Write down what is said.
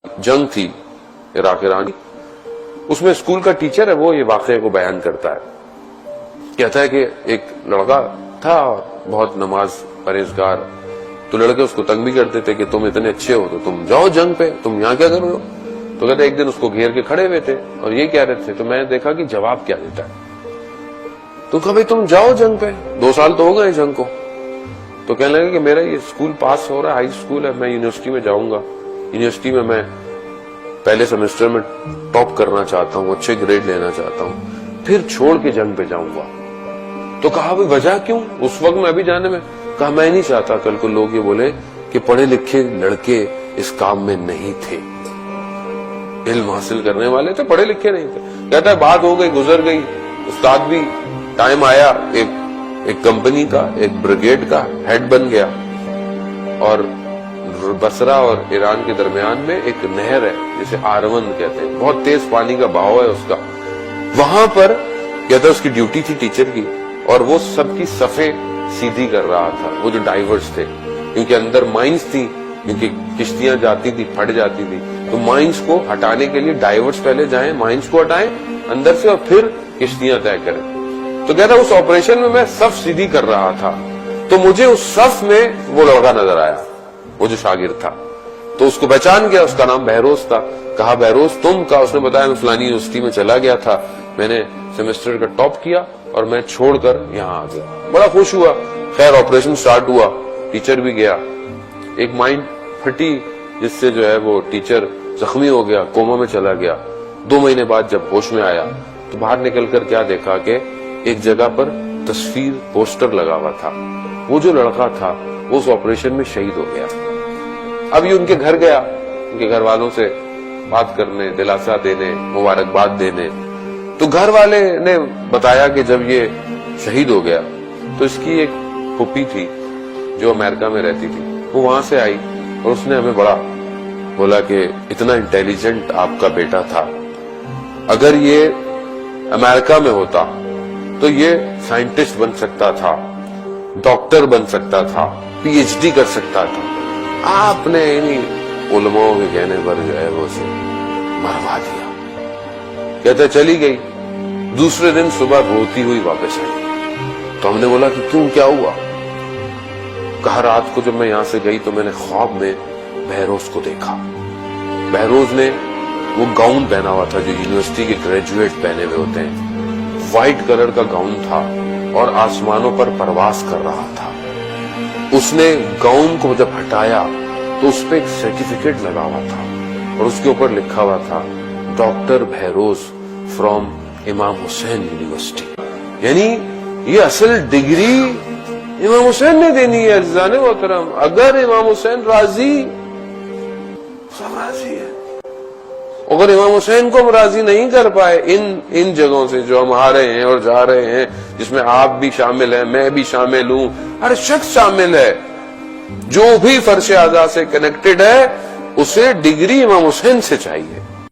جنگ تھی عراق ایران، اس میں اسکول کا ٹیچر ہے وہ یہ واقعے کو بیان کرتا ہے، کہتا ہے کہ ایک لڑکا تھا اور بہت نماز پرہیزگار، تو لڑکے اس کو تنگ بھی کرتے تھے کہ تم اتنے اچھے ہو تو تم جاؤ جنگ پہ، تم یہاں کیا کر رہے ہو؟ تو کہتے ایک دن اس کو گھیر کے کھڑے ہوئے تھے اور یہ کہہ رہے تھے، تو میں نے دیکھا کہ جواب کیا دیتا ہے، تو کہا بھائی تم جاؤ جنگ پہ، 2 سال تو ہو گئے جنگ کو. تو کہنے لگے کہ میرا یہ اسکول پاس ہو رہا ہے، ہائی اسکول ہے، میں یونیورسٹی میں جاؤں گا، یونیورسٹی میں پہلے سیمسٹر میں ٹاپ کرنا چاہتا ہوں، اچھے گریڈ لینا چاہتا ہوں، پھر چھوڑ کے جنگ پہ جاؤں گا. تو کہا بھائی وجہ کیوں؟ اس وقت میں ابھی جانے میں، کہا میں نہیں چاہتا کل کو لوگ یہ بولے کہ پڑھے لکھے لڑکے اس کام میں نہیں تھے، علم حاصل کرنے والے تھے، پڑھے لکھے نہیں تھے. کہتا ہے بات ہو گئی، گزر گئی، استاد بھی، ٹائم آیا، ایک کمپنی کا، ایک بریگیڈ کا ہیڈ بن گیا، اور بصرہ اور ایران کے درمیان میں ایک نہر ہے جسے آرون کہتے ہیں، بہت تیز پانی کا بہاؤ ہے اس کا، وہاں پر کہتا ہے اس کی ڈیوٹی تھی ٹیچر کی، اور وہ سب کی صفیں سیدھی کر رہا تھا، وہ جو ڈائیورس تھے، کیونکہ اندر مائنز تھی، کیونکہ کشتیاں جاتی تھی، پھٹ جاتی تھی، تو مائنز کو ہٹانے کے لیے ڈائیورس پہلے جائیں، مائنز کو ہٹائیں اندر سے، اور پھر کشتیاں طے کریں. تو کہتا ہے اس آپریشن میں صف سیدھی کر رہا تھا، تو مجھے اس صف میں وہ لڑکا نظر آیا، وہ جو شاگرد تھا، تو اس کو پہچان گیا، اس کا نام بہروز تھا. کہا بہروز تم؟ کہا اس نے بتایا میں فلانی یونیورسٹی میں چلا گیا تھا، میں نے سیمسٹر کا ٹاپ کیا اور میں چھوڑ کر یہاں آ گیا. بڑا خوش ہوا. خیر آپریشن سٹارٹ ہوا، ٹیچر بھی گیا، ایک مائنڈ پھٹی جس سے جو ہے وہ ٹیچر زخمی ہو گیا، کوما میں چلا گیا. 2 مہینے بعد جب ہوش میں آیا تو باہر نکل کر کیا دیکھا کہ ایک جگہ پر تصویر پوسٹر لگا ہوا تھا، وہ جو لڑکا تھا وہ اس آپریشن میں شہید ہو گیا. اب یہ ان کے گھر گیا، ان کے گھر والوں سے بات کرنے، دلاسا دینے، مبارکباد دینے. تو گھر والے نے بتایا کہ جب یہ شہید ہو گیا تو اس کی ایک پھوپھی تھی جو امریکہ میں رہتی تھی، وہ وہاں سے آئی اور اس نے ہمیں بڑا بولا کہ اتنا انٹیلیجنٹ آپ کا بیٹا تھا، اگر یہ امریکہ میں ہوتا تو یہ سائنٹسٹ بن سکتا تھا، ڈاکٹر بن سکتا تھا، پی ایچ ڈی کر سکتا تھا، آپ نے انہیں علماء کے کہنے پر جو ہے وہ اسے مروا دیا. کہتے چلی گئی. دوسرے دن صبح روتی ہوئی واپس آئی. تو ہم نے بولا کہ کیوں، کیا ہوا؟ کہا رات کو جب میں یہاں سے گئی تو میں نے خواب میں بہروز کو دیکھا. بہروز نے وہ گاؤن پہنا ہوا تھا جو یونیورسٹی کے گریجویٹ پہنے ہوئے ہوتے ہیں، وائٹ کلر کا گاؤن تھا اور آسمانوں پر پرواز کر رہا تھا. اس نے گاؤن کو جب ہٹایا تو اس پہ ایک سرٹیفکیٹ لگا ہوا تھا اور اس کے اوپر لکھا ہوا تھا ڈاکٹر بہروز فرام امام حسین یونیورسٹی. یعنی یہ اصل ڈگری امام حسین نے دینی ہے. عزیزان محترم، اگر امام حسین راضی، سب راضی ہے. اگر امام حسین کو ہم راضی نہیں کر پائے ان جگہوں سے جو ہم آ رہے ہیں اور جا رہے ہیں، جس میں آپ بھی شامل ہیں، میں بھی شامل ہوں، ہر شخص شامل ہے، جو بھی فرش اعضاء سے کنیکٹڈ ہے اسے ڈگری امام حسین سے چاہیے.